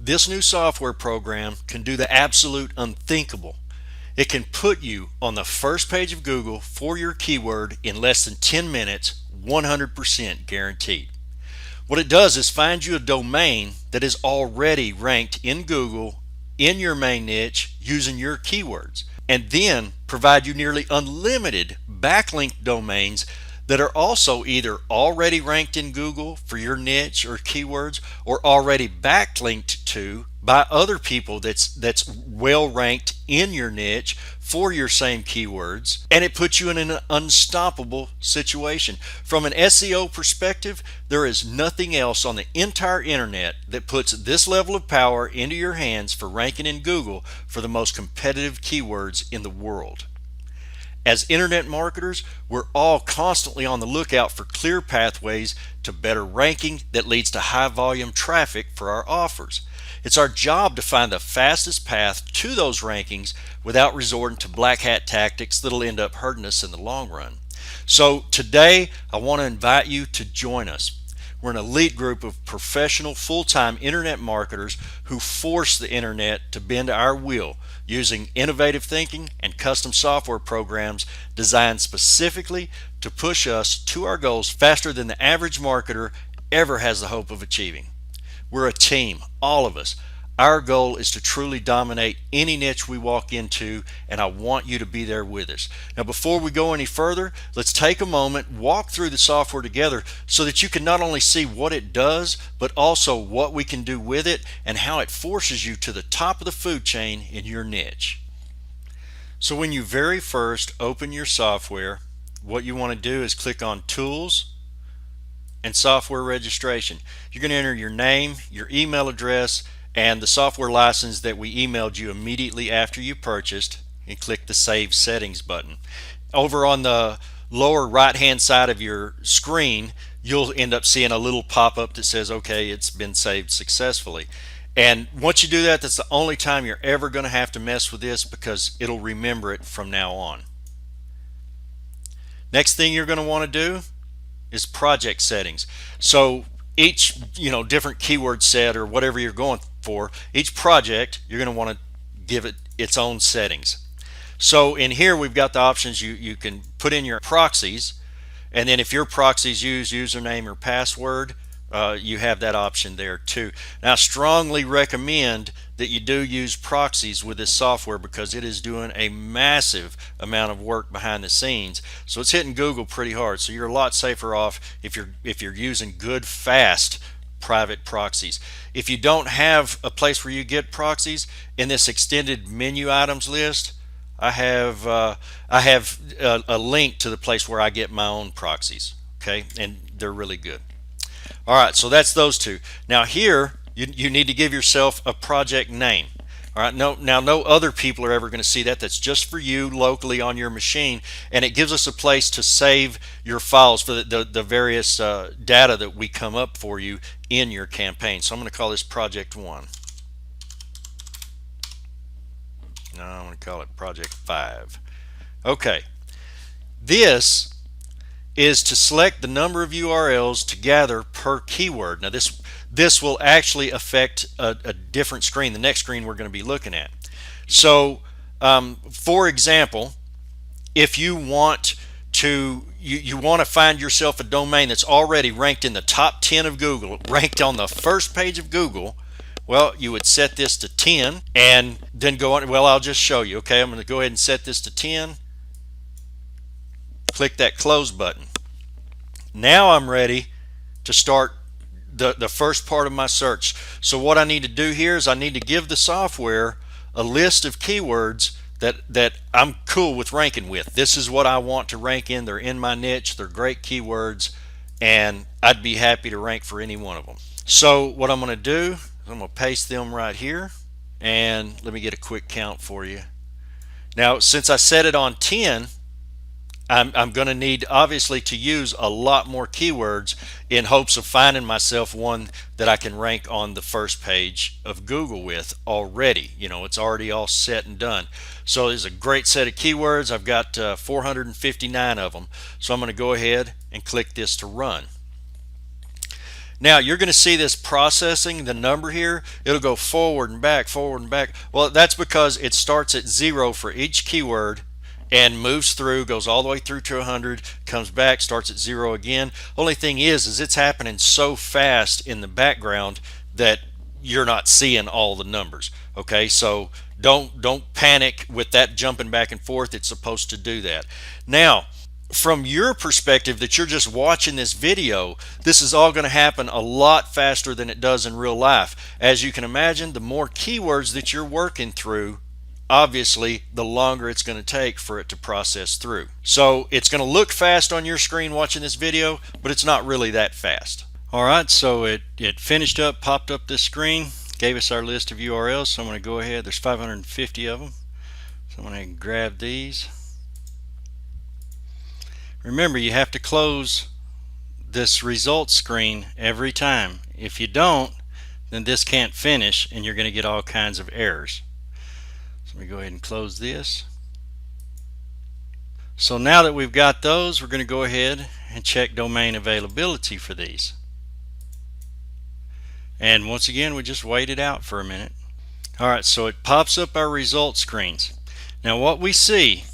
This new software program can do the absolute unthinkable. It can put you on the first page of Google for your keyword in less than 10 minutes, 100% guaranteed. What it does is find you a domain that is already ranked in Google in your main niche using your keywords, and then provide you nearly unlimited backlink domains that are also either already ranked in Google for your niche or keywords, or already backlinked to by other people that's well ranked in your niche for your same keywords, and it puts you in an unstoppable situation. From an SEO perspective, there is nothing else on the entire internet that puts this level of power into your hands for ranking in Google for the most competitive keywords in the world. As internet marketers, we're all constantly on the lookout for clear pathways to better ranking that leads to high volume traffic for our offers. It's our job to find the fastest path to those rankings without resorting to black hat tactics that'll end up hurting us in the long run. So today, I want to invite you to join us. We're an elite group of professional full-time internet marketers who force the internet to bend our will using innovative thinking and custom software programs designed specifically to push us to our goals faster than the average marketer ever has the hope of achieving. We're a team, all of us. Our goal is to truly dominate any niche we walk into, and I want you to be there with us. Now, before we go any further, let's take a moment, walk through the software together so that you can not only see what it does, but also what we can do with it and how it forces you to the top of the food chain in your niche. So when you very first open your software, what you want to do is click on Tools and Software Registration. You're going to enter your name, your email address, and the software license that we emailed you immediately after you purchased, and click the Save Settings button. Over on the lower right hand side of your screen, you'll end up seeing a little pop-up that says, okay, it's been saved successfully. And once you do that, that's the only time you're ever going to have to mess with this, because it'll remember it from now on. Next thing you're going to want to do is project settings. So each different keyword set or whatever you're going for, each project you're going to want to give it its own settings. So in here we've got the options. You can put in your proxies, and then if your proxies use username or password, you have that option there too. Now, I strongly recommend that you do use proxies with this software because it is doing a massive amount of work behind the scenes. So it's hitting Google pretty hard. So you're a lot safer off if you're using good, fast private proxies. If you don't have a place where you get proxies, in this extended menu items list, I have a link to the place where I get my own proxies. Okay, and they're really good. All right, so that's those two. Now here, you need to give yourself a project name. All right, no other people are ever going to see that. That's just for you locally on your machine, and it gives us a place to save your files for the various data that we come up for you in your campaign. So I'm going to call this Project 1. No, I'm going to call it Project 5. Okay, this is to select the number of URLs to gather per keyword. Now this will actually affect a different screen, the next screen we're going to be looking at. So for example, if you want to find yourself a domain that's already ranked in the top 10 of Google, ranked on the first page of Google, well, you would set this to 10 and then go on. Well, I'll just show you. Okay, I'm going to go ahead and set this to 10. Click that close button. Now I'm ready to start the first part of my search. So what I need to do here is I need to give the software a list of keywords that I'm cool with ranking with. This is what I want to rank in. They're in my niche. They're great keywords, and I'd be happy to rank for any one of them. So what I'm going to do is I'm going to paste them right here, and let me get a quick count for you. Now, since I set it on 10, I'm going to need obviously to use a lot more keywords in hopes of finding myself one that I can rank on the first page of Google with already. It's already all set and done. So there's a great set of keywords. I've got 459 of them. So I'm going to go ahead and click this to run. Now you're going to see this processing, the number here, it'll go forward and back, forward and back. Well, that's because it starts at 0 for each keyword and moves through, goes all the way through to 100, comes back, starts at 0 again. Only thing is it's happening so fast in the background that you're not seeing all the numbers. Okay, so don't panic with that jumping back and forth. It's supposed to do that. Now, from your perspective that you're just watching this video, this is all going to happen a lot faster than it does in real life. As you can imagine, the more keywords that you're working through, obviously the longer it's going to take for it to process through. So it's going to look fast on your screen watching this video, but it's not really that fast. Alright, so it finished up, popped up this screen, gave us our list of URLs. So I'm going to go ahead, there's 550 of them, so I'm going to grab these. Remember, you have to close this results screen every time. If you don't, then this can't finish and you're going to get all kinds of errors. So let me go ahead and close this. So now that we've got those, we're going to go ahead and check domain availability for these. And once again, we just wait it out for a minute. Alright, so it pops up our results screens. Now what we see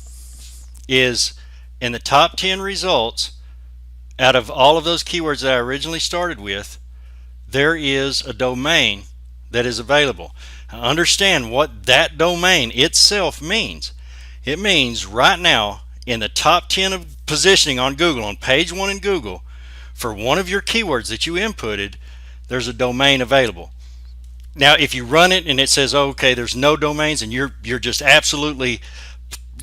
is in the top 10 results, out of all of those keywords that I originally started with, there is a domain that is available. Now understand what that domain itself means. It means right now in the top 10 of positioning on Google, on page 1 in Google, for one of your keywords that you inputted, there's a domain available. Now if you run it and it says, oh, okay, there's no domains, and you're just absolutely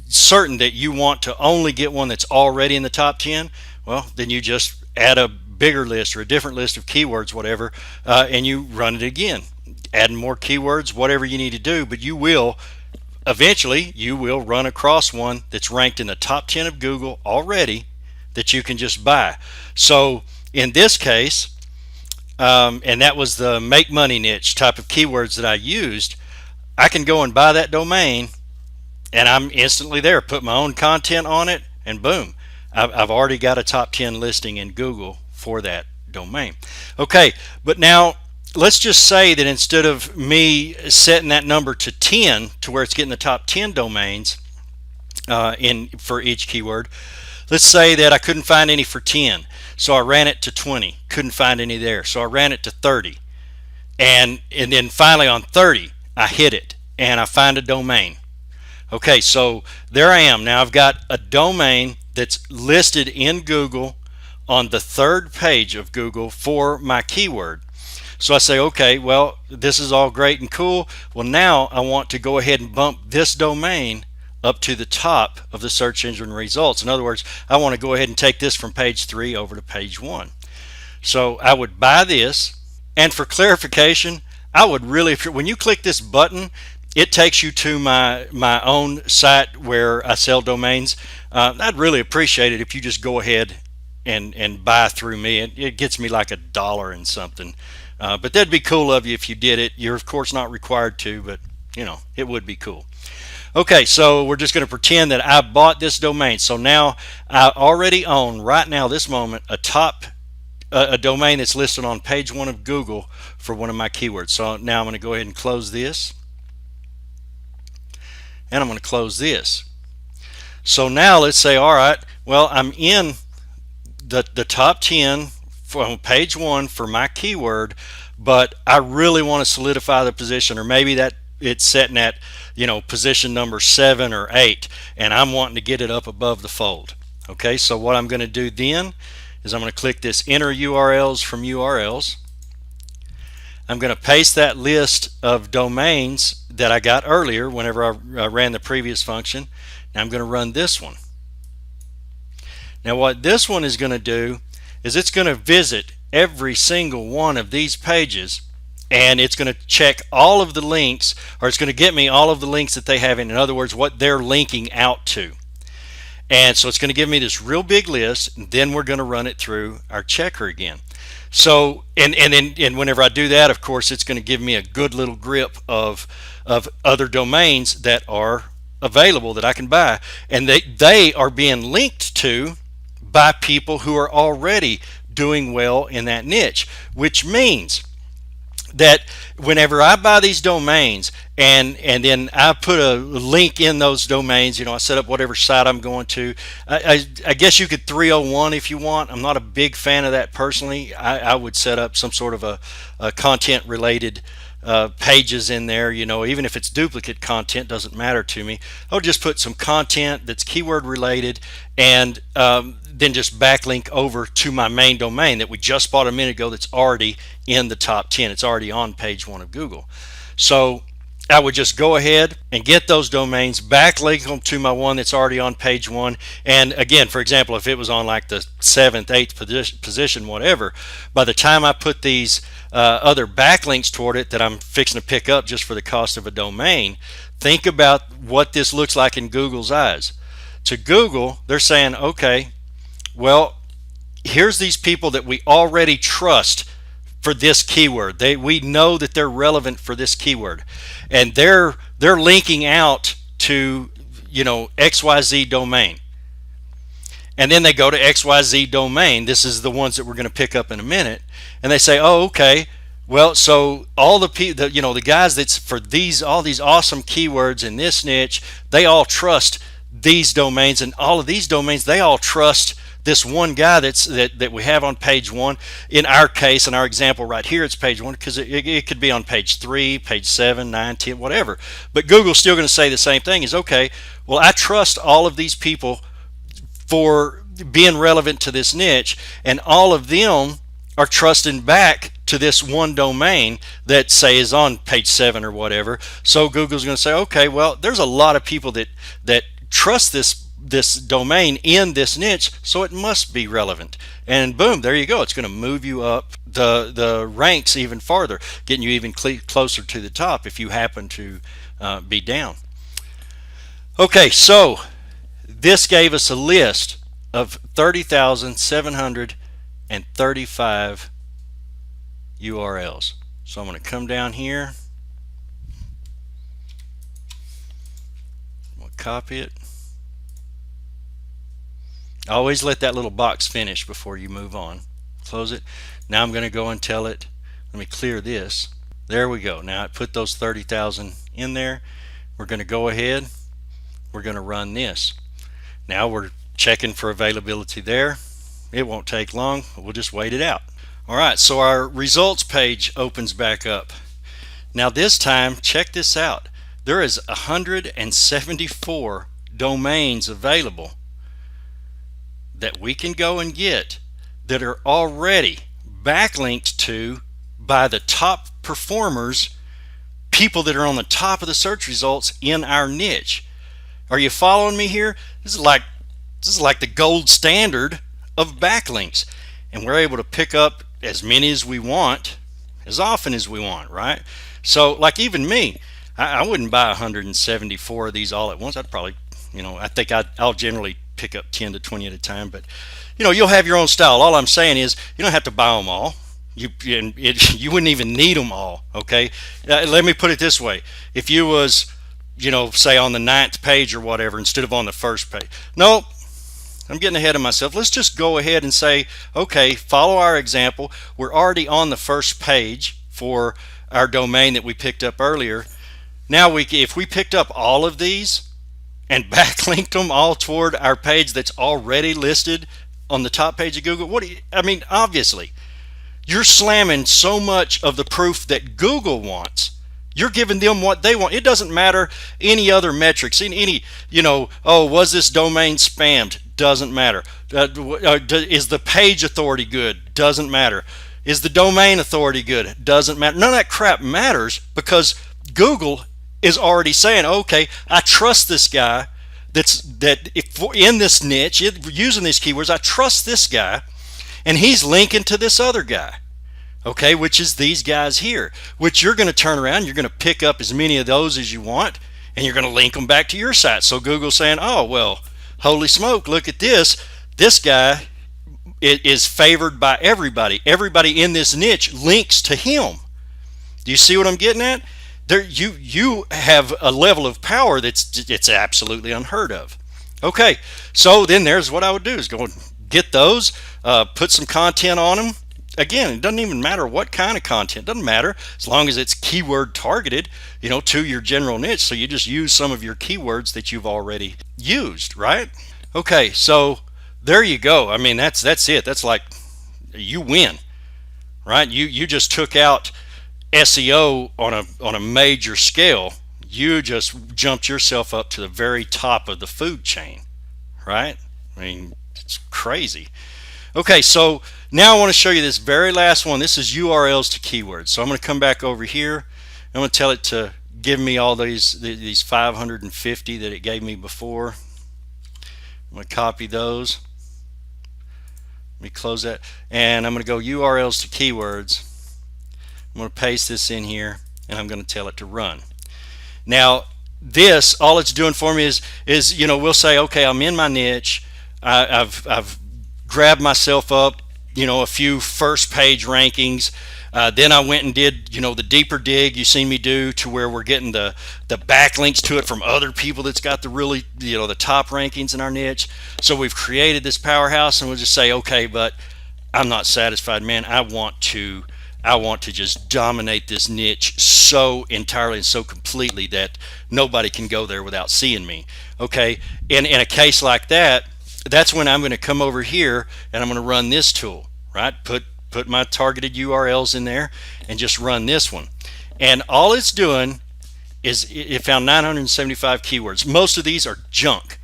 certain that you want to only get one that's already in the top 10, well, then you just add a bigger list or a different list of keywords, whatever, and you run it again, adding more keywords, whatever you need to do. But you will eventually run across one that's ranked in the top 10 of Google already that you can just buy. So in this case, and that was the make money niche type of keywords that I used, I can go and buy that domain and I'm instantly there, put my own content on it, and boom, I've already got a top 10 listing in Google for that domain. Okay, but now let's just say that instead of me setting that number to 10 to where it's getting the top 10 domains for each keyword, let's say that I couldn't find any for 10, so I ran it to 20, couldn't find any there, so I ran it to 30, and then finally on 30 I hit it and I find a domain. Okay, so there I am. Now I've got a domain that's listed in Google on the third page of Google for my keyword. So I say, okay, well, this is all great and cool. Well, now I want to go ahead and bump this domain up to the top of the search engine results. In other words, I want to go ahead and take this from page 3 over to page 1. So I would buy this, and for clarification, I would really, when you click this button, it takes you to my own site where I sell domains. I'd really appreciate it if you just go ahead and buy through me. It gets me like $1 and something. But that'd be cool of you if you did it. You're of course not required to, but you know, it would be cool. Okay, so we're just going to pretend that I bought this domain. So now I already own, right now, this moment, a domain that's listed on page 1 of Google for one of my keywords. So now I'm going to go ahead and close this. And I'm going to close this. So now let's say, all right, well, I'm in the top 10 from page 1 for my keyword, but I really want to solidify the position, or maybe that it's setting at, you know, position number 7 or 8, and I'm wanting to get it up above the fold. Okay, so what I'm going to do then is I'm going to click this enter URLs from URLs. I'm going to paste that list of domains that I got earlier whenever I ran the previous function. Now I'm going to run this one. Now what this one is going to do is it's going to visit every single one of these pages, and it's going to check all of the links, or it's going to get me all of the links that they have in other words, what they're linking out to. And so it's going to give me this real big list, and then we're going to run it through our checker again. So and whenever I do that, of course, it's going to give me a good little grip of other domains that are available that I can buy, and they are being linked to by people who are already doing well in that niche, which means that whenever I buy these domains and then I put a link in those domains, I set up whatever site I'm going to. I guess you could 301 if you want. I'm not a big fan of that personally. I would set up some sort of a content related pages in there, even if it's duplicate content, doesn't matter to me. I'll just put some content that's keyword related and then just backlink over to my main domain that we just bought a minute ago that's already in the top 10. It's already on page 1 of Google. So I would just go ahead and get those domains, backlink them to my one that's already on page 1. And again, for example, if it was on like the 7th, 8th position, whatever, by the time I put these other backlinks toward it that I'm fixing to pick up just for the cost of a domain, think about what this looks like in Google's eyes. To Google, they're saying, okay, well, here's these people that we already trust for this keyword. We know that they're relevant for this keyword, and they're linking out to XYZ domain. And then they go to XYZ domain. This is the ones that we're going to pick up in a minute, and they say, oh, okay, well, so all the people, the guys that's for all these awesome keywords in this niche, they all trust these domains, and all of these domains, they all trust this one guy that we have on page 1. In our case, in our example right here, it's page 1 because it could be on page 3, page 7, 9, 10, whatever. But Google's still going to say the same thing: is okay, well, I trust all of these people for being relevant to this niche, and all of them are trusting back to this one domain that say is on page 7 or whatever. So Google's going to say, okay, well, there's a lot of people that trust this domain in this niche, so it must be relevant. And boom, there you go. It's going to move you up the ranks even farther, getting you even closer to the top if you happen to be down. Okay, so this gave us a list of 30,735 URLs. So I'm going to come down here. I'm going to copy it. Always let that little box finish before you move on. Close it. Now I'm going to go and tell it, let me clear this. There we go. Now I put those 30,000 in there. We're going to go ahead. We're going to run this. Now we're checking for availability there. It won't take long. We'll just wait it out. Alright, so our results page opens back up. Now this time, check this out. There is 174 domains available that we can go and get that are already backlinked to by the top performers, people that are on the top of the search results in our niche. Are you following me here? This is like the gold standard of backlinks, and we're able to pick up as many as we want, as often as we want, right? So like even me, I wouldn't buy 174 of these all at once. I'd probably, I think I'll generally pick up 10 to 20 at a time, but you'll have your own style. All I'm saying is you don't have to buy them all. You wouldn't even need them all. Okay, let me put it this way: if you was say on the 9th page or whatever instead of on the first page, no, I'm getting ahead of myself. Let's just go ahead and say, okay, follow our example. We're already on the first page for our domain that we picked up earlier. Now if we picked up all of these and backlinked them all toward our page that's already listed on the top page of Google, obviously you're slamming so much of the proof that Google wants. You're giving them what they want. It doesn't matter any other metrics, oh, was this domain spammed? Doesn't matter. Is the page authority good? Doesn't matter. Is the domain authority good? Doesn't matter. None of that crap matters because Google is already saying, okay, I trust this guy in this niche, using these keywords. I trust this guy, and he's linking to this other guy, okay, which is these guys here, which you're going to turn around, you're going to pick up as many of those as you want, and you're going to link them back to your site. So Google's saying, oh, well, holy smoke, look at this. This guy is favored by everybody. Everybody in this niche links to him. Do you see what I'm getting at? There, you have a level of power it's absolutely unheard of. Okay, so then there's what I would do is go and get those, put some content on them. Again, it doesn't even matter what kind of content. It doesn't matter as long as it's keyword targeted, to your general niche. So you just use some of your keywords that you've already used, right? Okay, so there you go. I mean, that's it. That's like you win, right? You just took out SEO on a major scale. You just jumped yourself up to the very top of the food chain, right? I mean, it's crazy. Okay, so now I want to show you this very last one. This is URLs to keywords. So I'm going to come back over here. I'm going to tell it to give me all these 550 that it gave me before. I'm going to copy those. Let me close that. And I'm going to go URLs to keywords. I'm going to paste this in here, and I'm going to tell it to run. Now, this, all it's doing for me is we'll say, okay, I'm in my niche. I've grabbed myself up, a few first page rankings. Then I went and did, the deeper dig you seen me do, to where we're getting the backlinks to it from other people that's got the really, the top rankings in our niche. So we've created this powerhouse, and we'll just say, okay, but I'm not satisfied, man. I want to just dominate this niche so entirely and so completely that nobody can go there without seeing me. Okay, in a case like that, that's when I'm going to come over here and I'm going to run this tool, right? Put my targeted URLs in there and just run this one. And all it's doing is it found 975 keywords. Most of these are junk,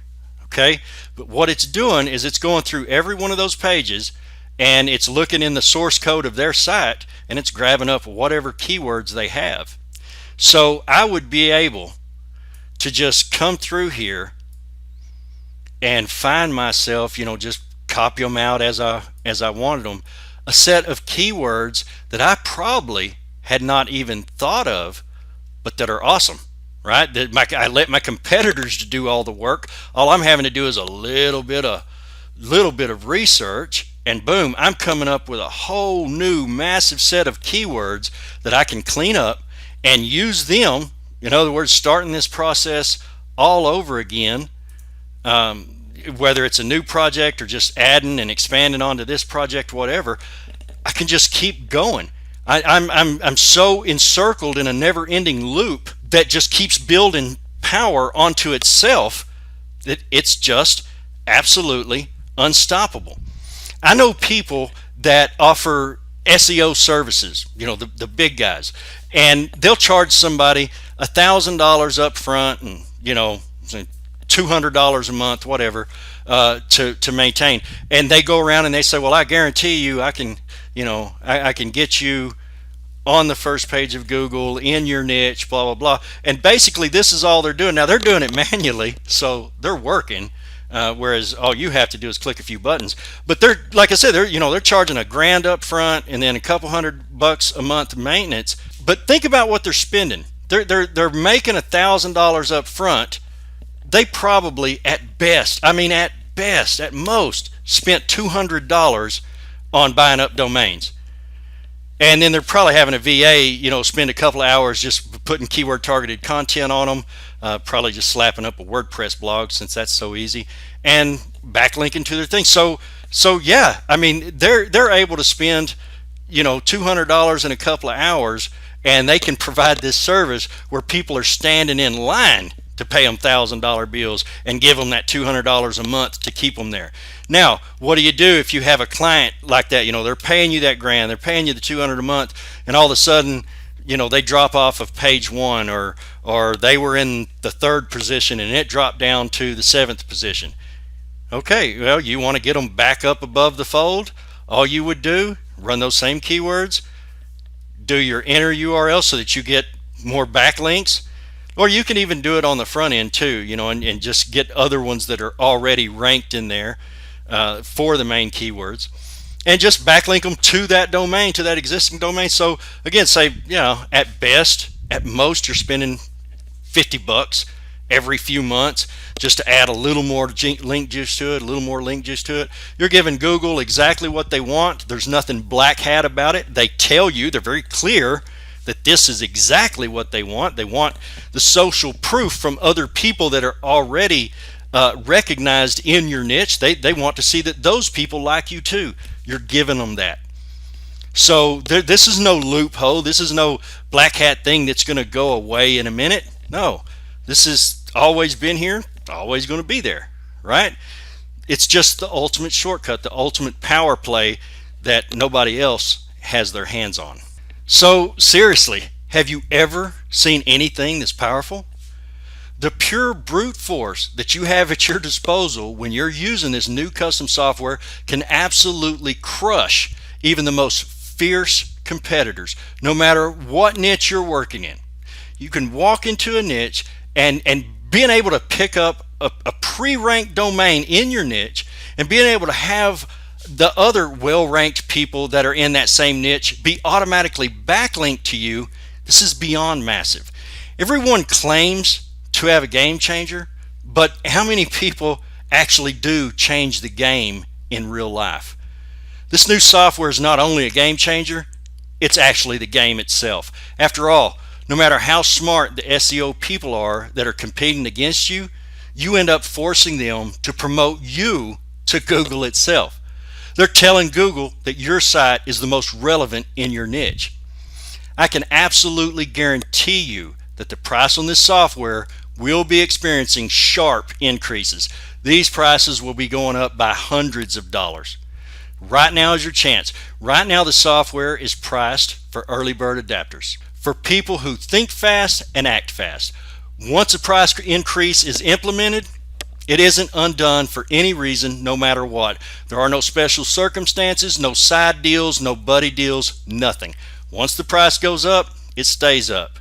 okay? But what it's doing is it's going through every one of those pages, and it's looking in the source code of their site, and it's grabbing up whatever keywords they have. So I would be able to just come through here and find myself, just copy them out as I wanted them, a set of keywords that I probably had not even thought of, but that are awesome, right? I let my competitors do all the work. All I'm having to do is a little bit of research, and boom, I'm coming up with a whole new massive set of keywords that I can clean up and use them. In other words, starting this process all over again, whether it's a new project or just adding and expanding onto this project, whatever, I can just keep going. I'm so encircled in a never-ending loop that just keeps building power onto itself that it's just absolutely unstoppable. I know people that offer SEO services, the big guys, and they'll charge somebody $1,000 up front and $200 a month, whatever, to maintain. And they go around and they say, well, I guarantee you I can get you on the first page of Google in your niche, blah, blah, blah. And basically this is all they're doing. Now they're doing it manually, so they're working. Whereas all you have to do is click a few buttons. But they're, like I said, they're charging $1,000 up front and then a couple $100 a month maintenance. But think about what they're spending. They're making $1,000 up front. They probably at most spent $200 on buying up domains. And then they're probably having a VA, spend a couple of hours just putting keyword targeted content on them, probably just slapping up a WordPress blog, since that's so easy, and backlinking to their thing. So yeah, I mean, they're able to spend, $200 in a couple of hours, and they can provide this service where people are standing in line to pay them $1,000 bills and give them that $200 a month to keep them there. Now, what do you do if you have a client like that? They're paying you that $1,000, they're paying you the $200 a month, and all of a sudden, they drop off of page 1, or they were in the 3rd position and it dropped down to the 7th position. Okay, well, you want to get them back up above the fold? All you would do, run those same keywords, do your inner URL so that you get more backlinks. Or you can even do it on the front end too, and just get other ones that are already ranked in there for the main keywords, and just backlink them to that domain, to that existing domain. So again, say, at most, you're spending $50 every few months just to add a little more link juice to it, You're giving Google exactly what they want. There's nothing black hat about it. They tell you, they're very clear that this is exactly what they want. They want the social proof from other people that are already recognized in your niche. They want to see that those people like you too. You're giving them that. So this is no loophole. This is no black hat thing that's going to go away in a minute. No, this has always been here, always going to be there, right? It's just the ultimate shortcut, the ultimate power play that nobody else has their hands on. So seriously, have you ever seen anything that's powerful? The pure brute force that you have at your disposal when you're using this new custom software can absolutely crush even the most fierce competitors, no matter what niche you're working in. You can walk into a niche and being able to pick up a pre-ranked domain in your niche and being able to have the other well-ranked people that are in that same niche be automatically backlinked to you. This is beyond massive. Everyone claims to have a game changer, but how many people actually do change the game in real life? This new software is not only a game changer, it's actually the game itself. After all, no matter how smart the SEO people are that are competing against you, you end up forcing them to promote you to Google itself. They're telling Google that your site is the most relevant in your niche. I can absolutely guarantee you that the price on this software will be experiencing sharp increases. These prices will be going up by hundreds of dollars. Right now is your chance. Right now the software is priced for early bird adapters, for people who think fast and act fast. Once a price increase is implemented, it isn't undone for any reason, no matter what. There are no special circumstances, no side deals, no buddy deals, nothing. Once the price goes up, it stays up.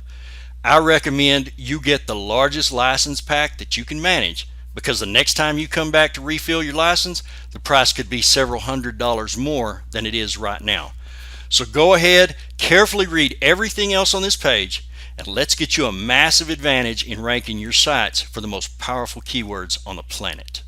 I recommend you get the largest license pack that you can manage, because the next time you come back to refill your license, the price could be several $100s more than it is right now. So go ahead, carefully read everything else on this page, and let's get you a massive advantage in ranking your sites for the most powerful keywords on the planet.